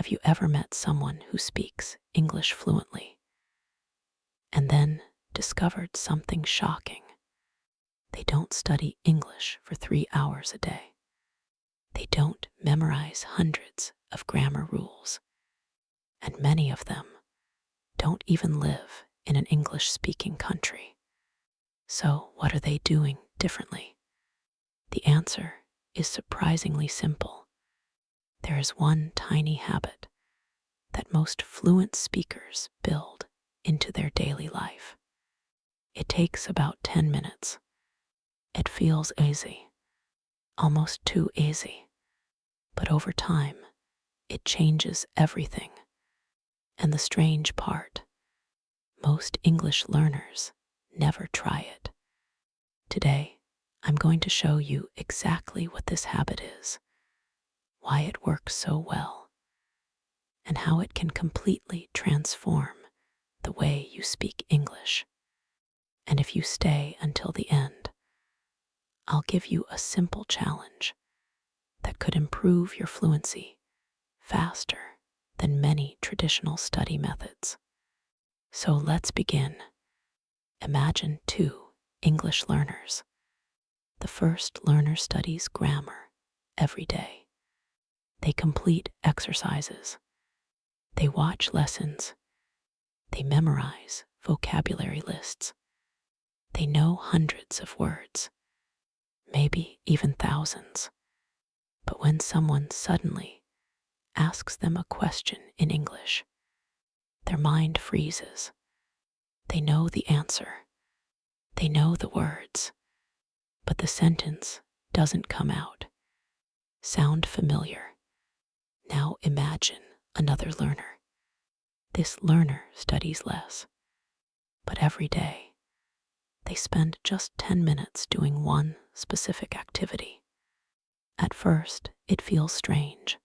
Have you ever met someone who speaks English fluently and then discovered something shocking? They don't study English for 3 hours a day. They don't memorize hundreds of grammar rules. And many of them don't even live in an English-speaking country. So what are they doing differently? The answer is surprisingly simple. There is one tiny habit that most fluent speakers build into their daily life. It takes about 10 minutes. It feels easy, almost too easy. But over time, it changes everything. And the strange part, most English learners never try it. Today, I'm going to show you exactly what this habit is, why it works so well, and how it can completely transform the way you speak English. And if you stay until the end, I'll give you a simple challenge that could improve your fluency faster than many traditional study methods. So let's begin. Imagine two English learners. The first learner studies grammar every day. They complete exercises. They watch lessons. They memorize vocabulary lists. They know hundreds of words, maybe even thousands. But when someone suddenly asks them a question in English, their mind freezes. They know the answer. They know the words, but the sentence doesn't come out. Sound familiar? Now imagine another learner. This learner studies less, but every day they spend just 10 minutes doing one specific activity. At first, it feels strange,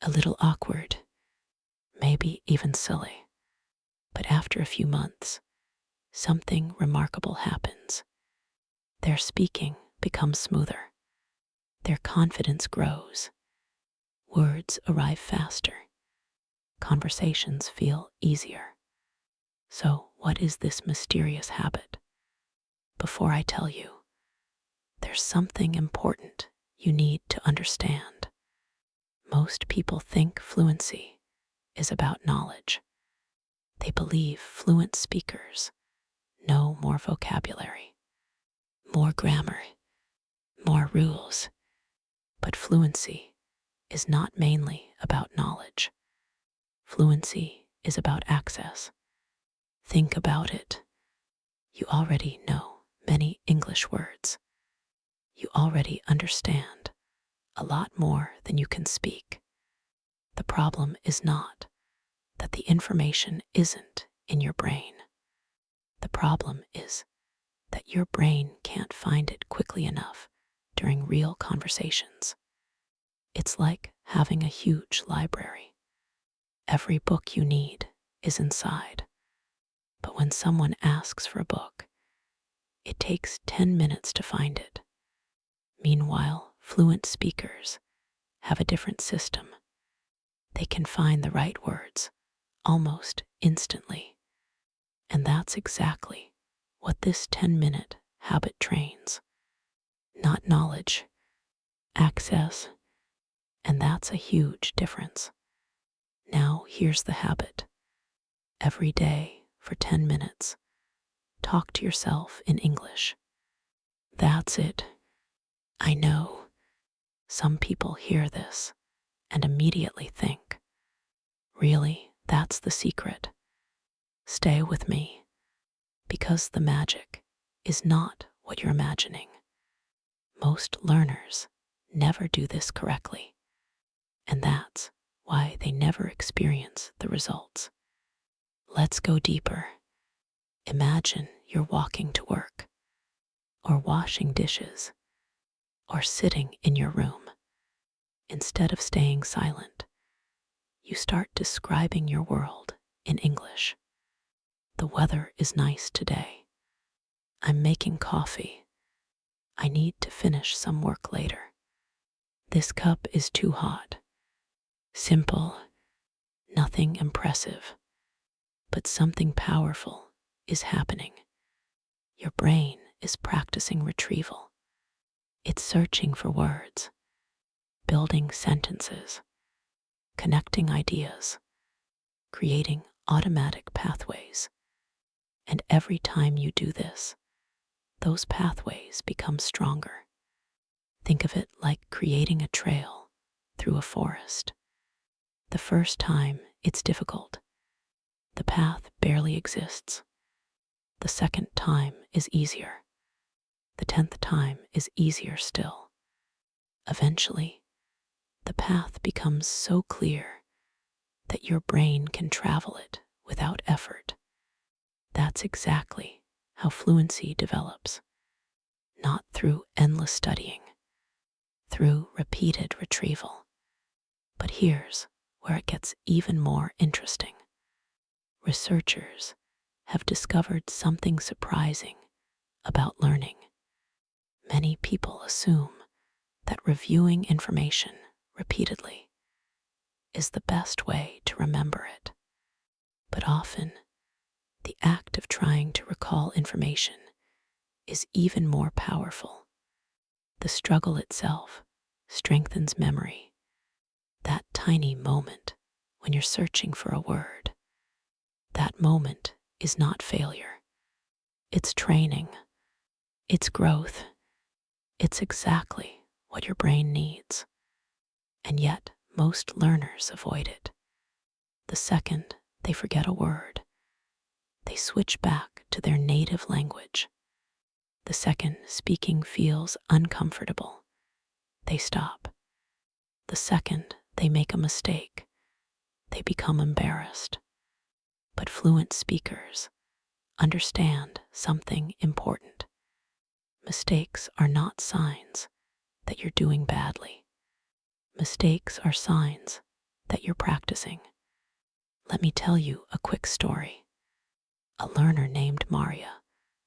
a little awkward, maybe even silly. But after a few months, something remarkable happens. Their speaking becomes smoother. Their confidence grows. Words arrive faster. Conversations feel easier. So, what is this mysterious habit? Before I tell you, there's something important you need to understand. Most people think fluency is about knowledge. They believe fluent speakers know more vocabulary, more grammar, more rules. But fluency is not mainly about knowledge. Fluency is about access. Think about it. You already know many English words. You already understand a lot more than you can speak. The problem is not that the information isn't in your brain. The problem is that your brain can't find it quickly enough during real conversations. It's like having a huge library. Every book you need is inside. But when someone asks for a book, it takes 10 minutes to find it. Meanwhile, fluent speakers have a different system. They can find the right words almost instantly. And that's exactly what this 10-minute habit trains. Not knowledge, access, and that's a huge difference. Now here's the habit. Every day for 10 minutes, talk to yourself in English. That's it. I know some people hear this and immediately think, really, that's the secret? Stay with me, because the magic is not what you're imagining. Most learners never do this correctly, and that's why they never experience the results. Let's go deeper. Imagine you're walking to work, or washing dishes, or sitting in your room. Instead of staying silent, you start describing your world in English. The weather is nice today. I'm making coffee. I need to finish some work later. This cup is too hot. Simple, Nothing impressive, but something powerful is happening. Your brain is practicing retrieval. It's searching for words, building sentences, connecting ideas, creating automatic pathways. And every time you do this, those pathways become stronger. Think of it like creating a trail through a forest. The first time, it's difficult. The path barely exists. The second time is easier. The 10th time is easier still. Eventually, the path becomes so clear that your brain can travel it without effort. That's exactly how fluency develops. Not through endless studying, through repeated retrieval. But here's where it gets even more interesting. Researchers have discovered something surprising about learning. Many people assume that reviewing information repeatedly is the best way to remember it. But often, the act of trying to recall information is even more powerful. The struggle itself strengthens memory. That tiny moment when you're searching for a word, that moment is not failure. It's training. It's growth. It's exactly what your brain needs. And yet, most learners avoid it. The second they forget a word, they switch back to their native language. The second speaking feels uncomfortable, they stop. The second they make a mistake, they become embarrassed. But fluent speakers understand something important. Mistakes are not signs that you're doing badly. Mistakes are signs that you're practicing. Let me tell you a quick story. A learner named Maria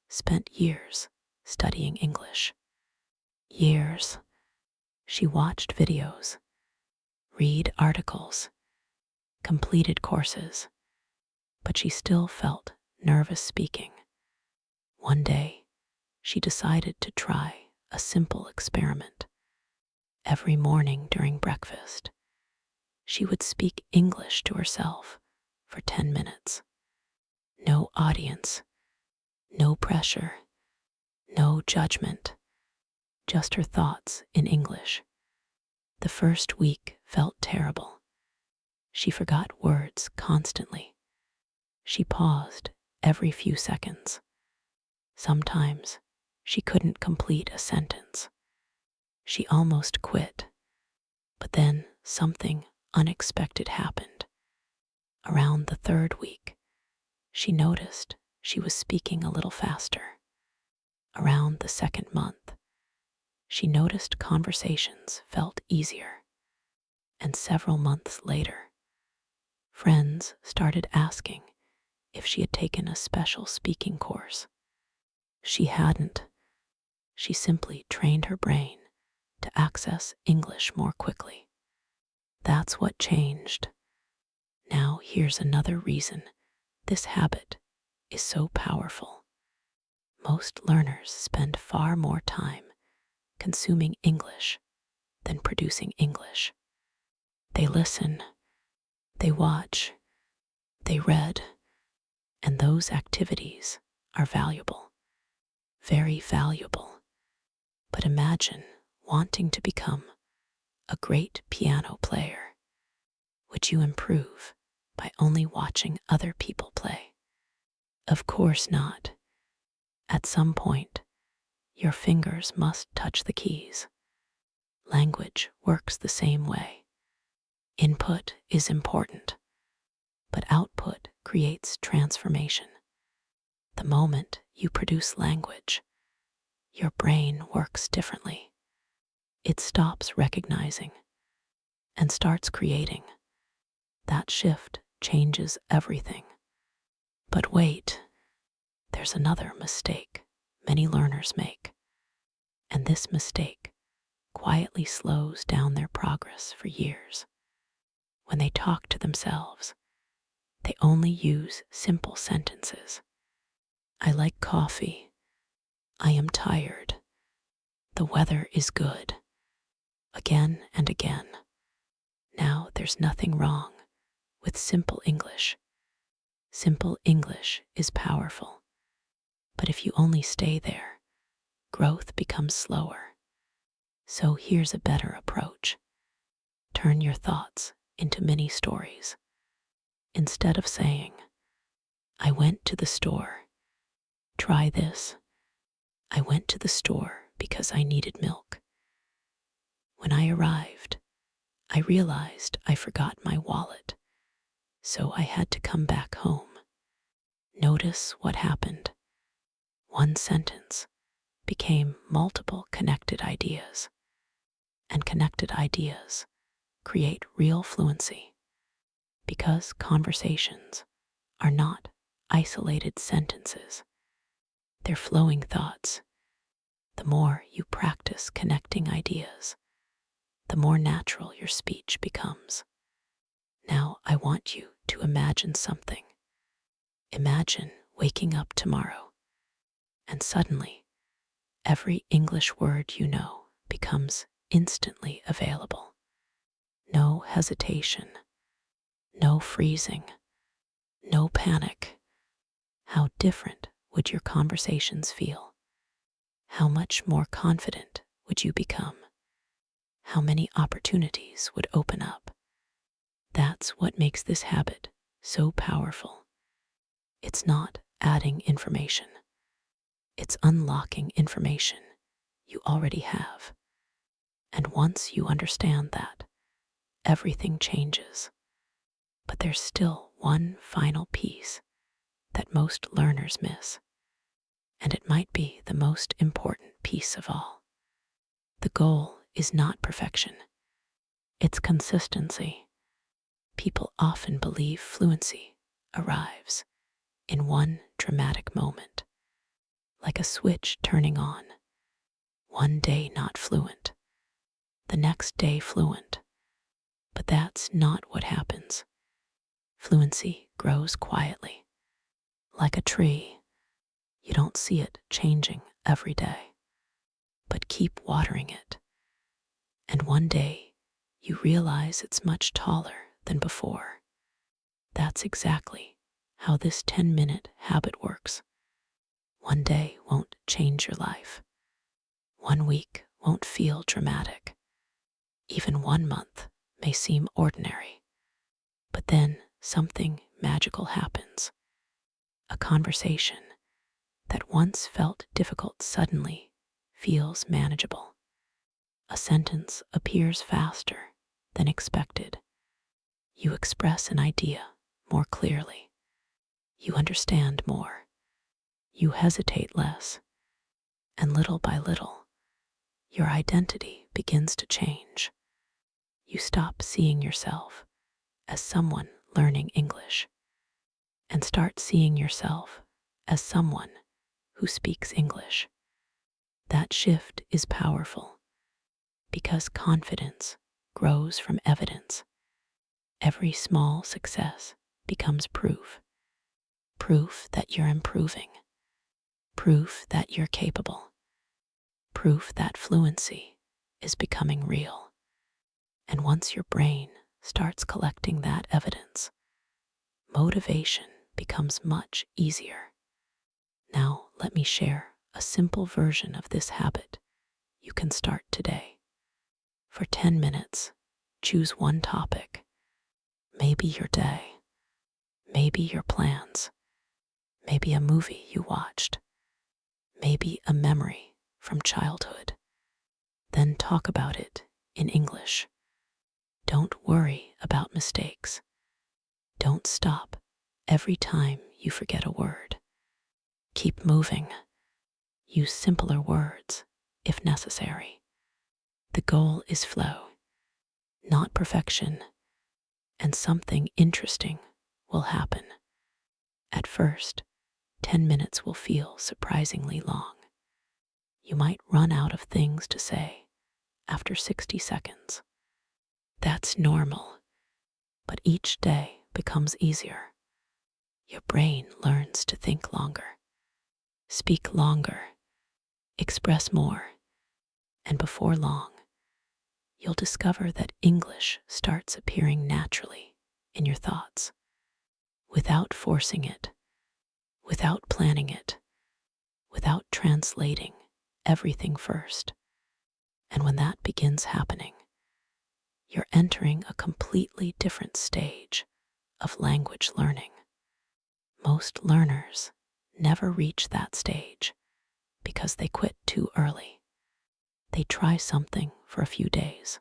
spent years studying English. Years. She watched videos, read articles, completed courses, but she still felt nervous speaking. One day, she decided to try a simple experiment. Every morning during breakfast, she would speak English to herself for 10 minutes. No audience, no pressure, no judgment, just her thoughts in English. The first week felt terrible. She forgot words constantly. She paused every few seconds. Sometimes she couldn't complete a sentence. She almost quit. But then something unexpected happened. Around the third week, she noticed she was speaking a little faster. Around the second month, she noticed conversations felt easier. And several months later, friends started asking if she had taken a special speaking course. She hadn't. She simply trained her brain to access English more quickly. That's what changed. Now here's another reason this habit is so powerful. Most learners spend far more time consuming English than producing English. They listen, they watch, they read, and those activities are valuable, very valuable. But imagine wanting to become a great piano player. Would you improve by only watching other people play? Of course not. At some point, your fingers must touch the keys. Language works the same way. Input is important, but output creates transformation. The moment you produce language, your brain works differently. It stops recognizing and starts creating. That shift changes everything. But wait, there's another mistake many learners make, and this mistake quietly slows down their progress for years. When they talk to themselves, they only use simple sentences. I like coffee. I am tired. The weather is good. Again and again. Now there's nothing wrong with simple English. Simple English is powerful. But if you only stay there, growth becomes slower. So here's a better approach. Turn your thoughts into mini stories. Instead of saying, I went to the store, try this. I went to the store because I needed milk. When I arrived, I realized I forgot my wallet, so I had to come back home. Notice what happened. One sentence became multiple connected ideas, and connected ideas create real fluency, because conversations are not isolated sentences. They're flowing thoughts. The more you practice connecting ideas, the more natural your speech becomes. Now I want you to imagine something. Imagine waking up tomorrow, and suddenly every English word you know becomes instantly available. No hesitation, no freezing, no panic. How different would your conversations feel? How much more confident would you become? How many opportunities would open up? That's what makes this habit so powerful. It's not adding information. It's unlocking information you already have. And once you understand that, everything changes. But there's still one final piece that most learners miss, and it might be the most important piece of all. The goal is not perfection, it's consistency. People often believe fluency arrives in one dramatic moment, like a switch turning on. One day not fluent, the next day fluent. But that's not what happens. Fluency grows quietly, like a tree. You don't see it changing every day, but keep watering it. And one day, you realize it's much taller than before. That's exactly how this 10-minute habit works. One day won't change your life. One week won't feel dramatic. Even 1 month may seem ordinary. But then something magical happens. A conversation that once felt difficult suddenly feels manageable. A sentence appears faster than expected. You express an idea more clearly. You understand more. You hesitate less. And little by little, your identity begins to change. You stop seeing yourself as someone learning English and start seeing yourself as someone who speaks English. That shift is powerful because confidence grows from evidence. Every small success becomes proof. Proof that you're improving. Proof that you're capable. Proof that fluency is becoming real. And once your brain starts collecting that evidence, motivation becomes much easier. Now let me share a simple version of this habit you can start today. For 10 minutes, choose one topic. Maybe your day, maybe your plans, maybe a movie you watched, maybe a memory from childhood. Then talk about it in English. Don't worry about mistakes. Don't stop every time you forget a word. Keep moving. Use simpler words if necessary. The goal is flow, not perfection, and something interesting will happen. At first, 10 minutes will feel surprisingly long. You might run out of things to say after 60 seconds. That's normal, but each day becomes easier. Your brain learns to think longer, speak longer, express more, and before long, you'll discover that English starts appearing naturally in your thoughts, without forcing it, without planning it, without translating everything first. And when that begins happening, you're entering a completely different stage of language learning. Most learners never reach that stage because they quit too early. They try something for a few days.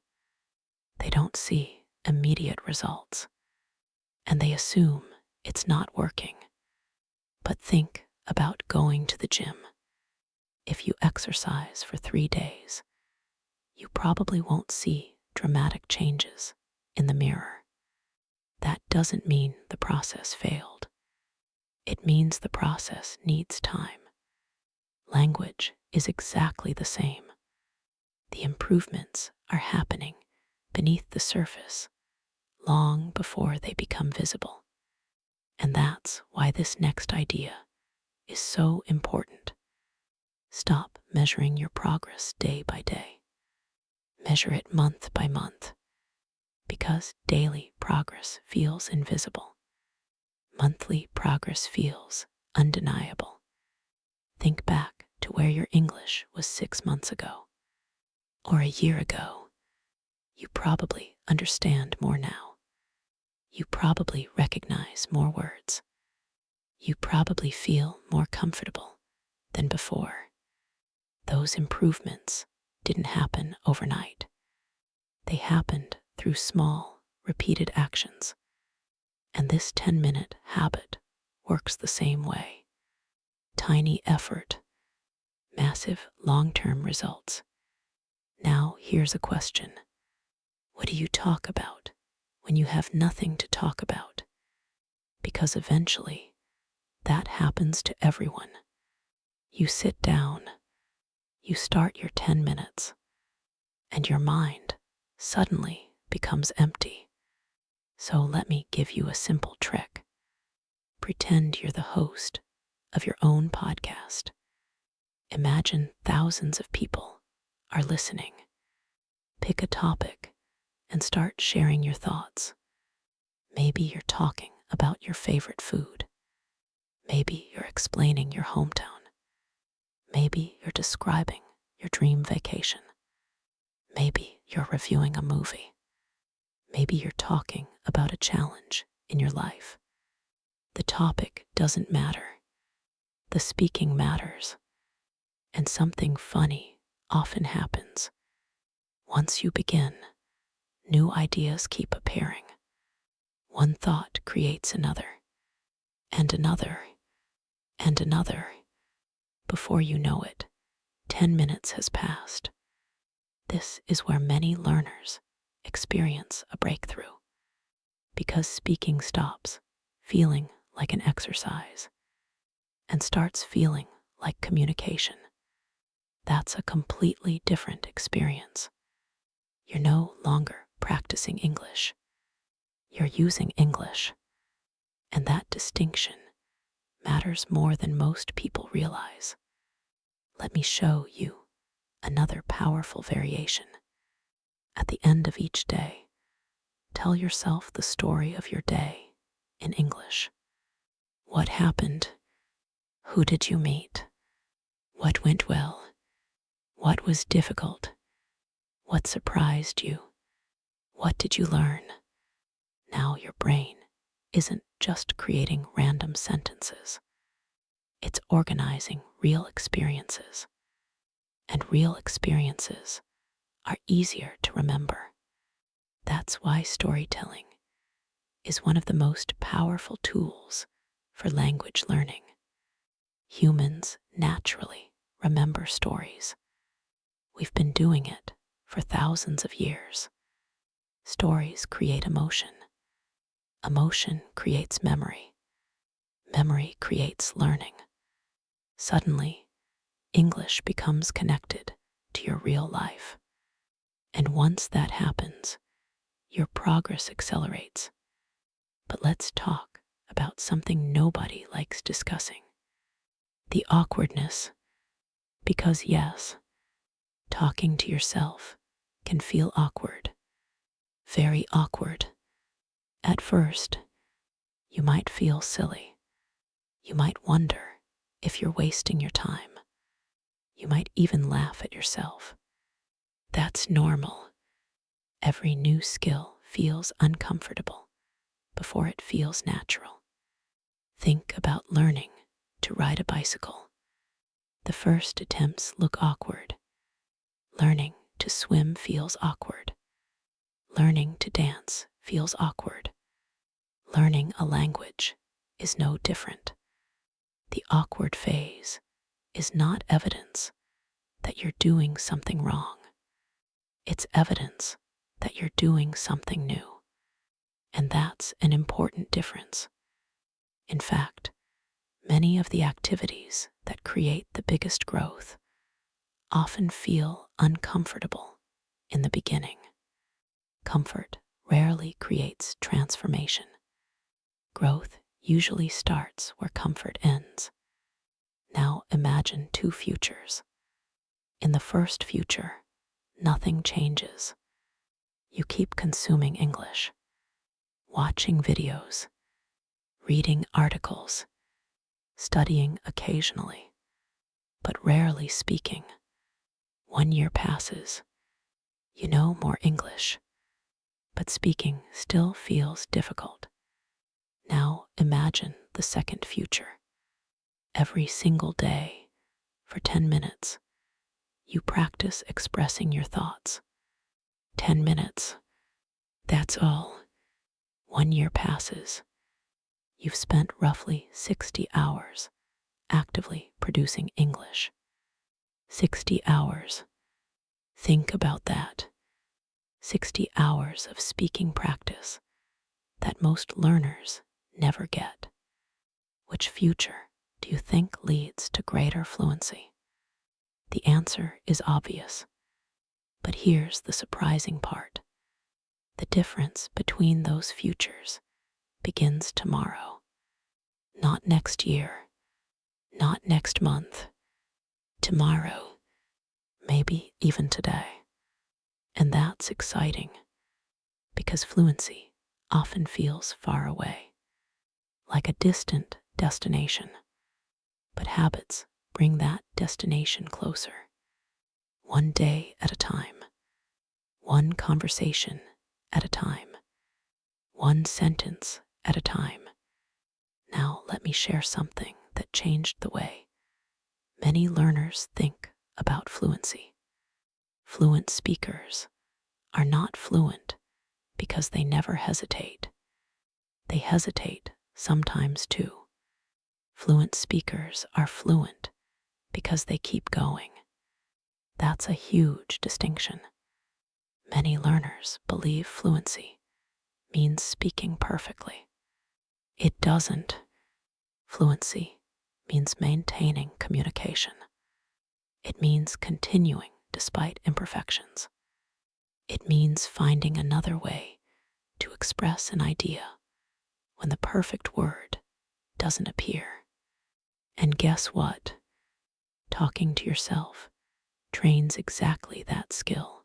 They don't see immediate results, and they assume it's not working. But think about going to the gym. If you exercise for 3 days, you probably won't see dramatic changes in the mirror. That doesn't mean the process failed. It means the process needs time. Language is exactly the same. The improvements are happening beneath the surface long before they become visible. And that's why this next idea is so important. Stop measuring your progress day by day. Measure it month by month, because daily progress feels invisible. Monthly progress feels undeniable. Think back to where your English was 6 months ago, or a year ago. You probably understand more now. You probably recognize more words. You probably feel more comfortable than before. Those improvements didn't happen overnight. They happened through small, repeated actions. And this 10-minute habit works the same way. Tiny effort, massive long-term results. Now here's a question. What do you talk about when you have nothing to talk about? Because eventually, that happens to everyone. You sit down, you start your 10 minutes, and your mind suddenly becomes empty. So let me give you a simple trick. Pretend you're the host of your own podcast. Imagine thousands of people are listening. Pick a topic and start sharing your thoughts. Maybe you're talking about your favorite food. Maybe you're explaining your hometown. Maybe you're describing your dream vacation. Maybe you're reviewing a movie. Maybe you're talking about a challenge in your life. The topic doesn't matter. The speaking matters. And something funny often happens. Once you begin, new ideas keep appearing. One thought creates another, and another, and another. Before you know it, 10 minutes has passed. This is where many learners experience a breakthrough, because speaking stops feeling like an exercise and starts feeling like communication. That's a completely different experience. You're no longer practicing English. You're using English. And that distinction matters more than most people realize. Let me show you another powerful variation. At the end of each day, tell yourself the story of your day in English. What happened? Who did you meet? What went well? What was difficult? What surprised you? What did you learn? Now your brain isn't just creating random sentences. It's organizing real experiences. And real experiences are easier to remember. That's why storytelling is one of the most powerful tools for language learning. Humans naturally remember stories. We've been doing it for thousands of years. Stories create emotion. Emotion creates memory. Memory creates learning. Suddenly, English becomes connected to your real life. And once that happens, your progress accelerates let's talk about something nobody likes discussing: the awkwardness. Because, yes, talking to yourself can feel awkward, very awkward. At first, you might feel silly. You might wonder if you're wasting your time. You might even laugh at yourself. That's normal. Every new skill feels uncomfortable before it feels natural. Think about learning to ride a bicycle. The first attempts look awkward. Learning to swim feels awkward. Learning to dance feels awkward. Learning a language is no different. The awkward phase is not evidence that you're doing something wrong. It's evidence that you're doing something new. And that's an important difference. In fact, many of the activities that create the biggest growth often feel uncomfortable in the beginning. Comfort rarely creates transformation. Growth usually starts where comfort ends. Now imagine two futures. In the first future, nothing changes. You keep consuming English, watching videos, reading articles, studying occasionally, but rarely speaking. 1 year passes. You know more English, but speaking still feels difficult. Now imagine the second future. Every single day, for 10 minutes, you practice expressing your thoughts. 10 minutes. That's all. 1 year passes. You've spent roughly 60 hours actively producing English. 60 hours. Think about that. 60 hours of speaking practice that most learners never get. Which future do you think leads to greater fluency? The answer is obvious. But here's the surprising part. The difference between those futures begins tomorrow. Not next year, not next month. Tomorrow, maybe even today. And that's exciting, because fluency often feels far away, like a distant destination. But habits bring that destination closer. 1 day at a time, one conversation at a time, one sentence at a time. Now let me share something that changed the way many learners think about fluency. Fluent speakers are not fluent because they never hesitate. They hesitate sometimes too. Fluent speakers are fluent because they keep going. That's a huge distinction. Many learners believe fluency means speaking perfectly. It doesn't. Fluency means maintaining communication. It means continuing despite imperfections. It means finding another way to express an idea when the perfect word doesn't appear. And guess what? Talking to yourself trains exactly that skill,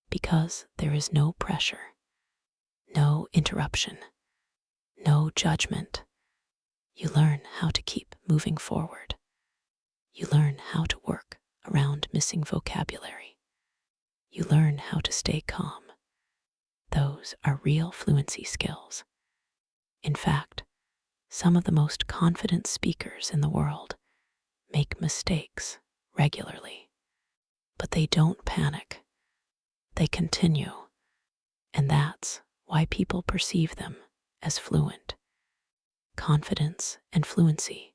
because there is no pressure, no interruption, no judgment. You learn how to keep moving forward. You learn how to work around missing vocabulary. You learn how to stay calm. Those are real fluency skills. In fact, some of the most confident speakers in the world make mistakes regularly, but they don't panic. They continue, and that's why people perceive them as fluent. Confidence and fluency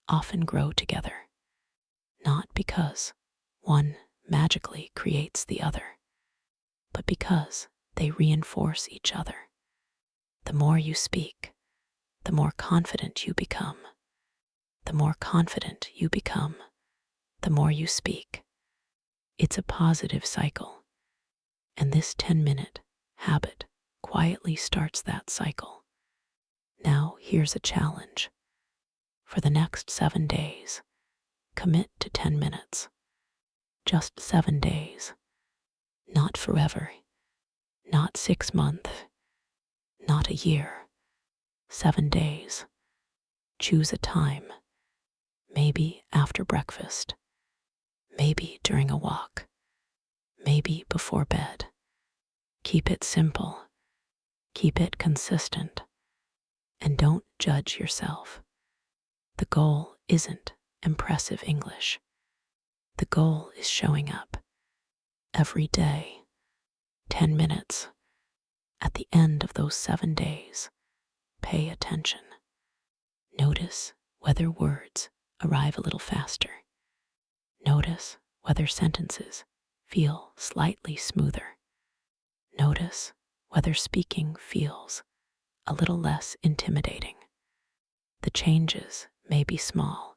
often grow together, not because one magically creates the other, but because they reinforce each other. The more you speak, the more confident you become. The more confident you become, the more you speak. It's a positive cycle, and this 10-minute habit quietly starts that cycle. Here's a challenge. For the next 7 days, commit to 10 minutes. Just 7 days. Not forever. Not 6 months. Not a year. 7 days. Choose a time. Maybe after breakfast. Maybe during a walk. Maybe before bed. Keep it simple. Keep it consistent. And don't judge yourself. The goal isn't impressive English. The goal is showing up every day, 10 minutes. At the end of those 7 days, pay attention. Notice whether words arrive a little faster. Notice whether sentences feel slightly smoother. Notice whether speaking feels a little less intimidating. The changes may be small,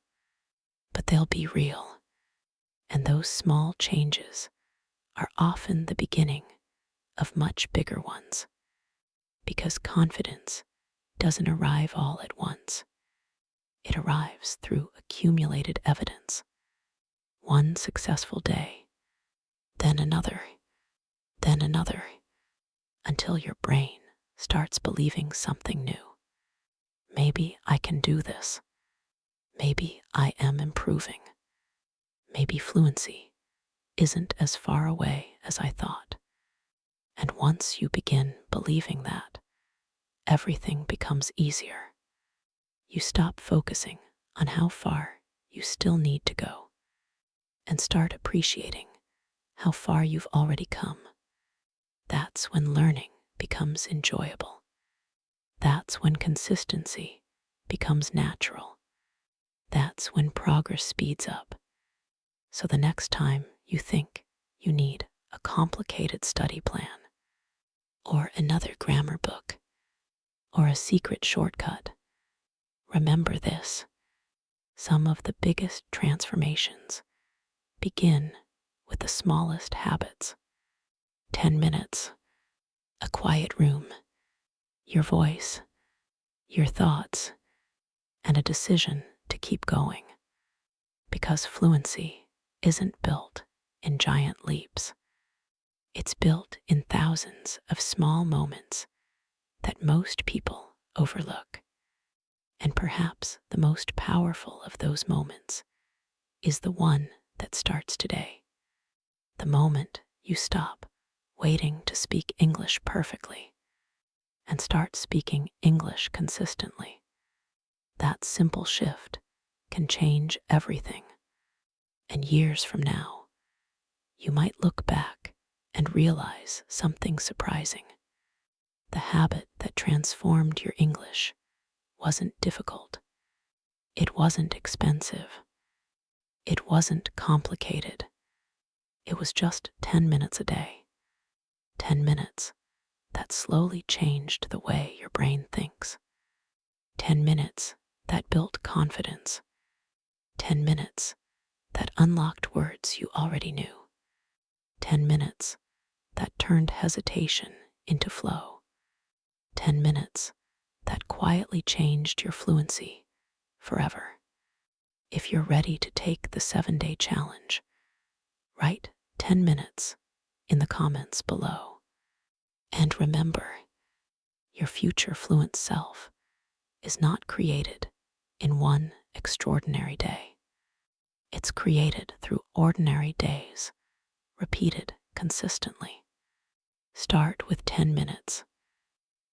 but they'll be real. And those small changes are often the beginning of much bigger ones. Because confidence doesn't arrive all at once. It arrives through accumulated evidence. One successful day, then another, until your brain starts believing something new. Maybe I can do this. Maybe I am improving. Maybe fluency isn't as far away as I thought. And once you begin believing that, everything becomes easier. You stop focusing on how far you still need to go and start appreciating how far you've already come. That's when learning becomes enjoyable. That's when consistency becomes natural. That's when progress speeds up. So the next time you think you need a complicated study plan, or another grammar book, or a secret shortcut, remember this: some of the biggest transformations begin with the smallest habits. 10 minutes, a quiet room, your voice, your thoughts, and a decision to keep going. Because fluency isn't built in giant leaps. It's built in thousands of small moments that most people overlook. And perhaps the most powerful of those moments is the one that starts today. The moment you stop waiting to speak English perfectly and start speaking English consistently. That simple shift can change everything. And years from now, you might look back and realize something surprising. The habit that transformed your English wasn't difficult. It wasn't expensive. It wasn't complicated. It was just 10 minutes a day. 10 minutes that slowly changed the way your brain thinks. 10 minutes that built confidence. 10 minutes that unlocked words you already knew. 10 minutes that turned hesitation into flow. 10 minutes that quietly changed your fluency forever. If you're ready to take the 7-day challenge, write 10 minutes in the comments below. And remember, your future fluent self is not created in one extraordinary day. It's created through ordinary days, repeated consistently. Start with 10 minutes.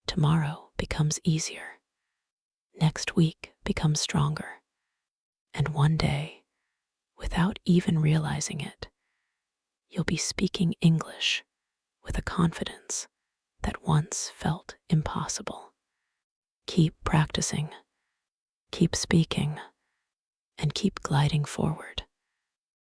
Tomorrow becomes easier. Next week becomes stronger. And one day, without even realizing it, you'll be speaking English with a confidence that once felt impossible. Keep practicing, keep speaking, and keep gliding forward.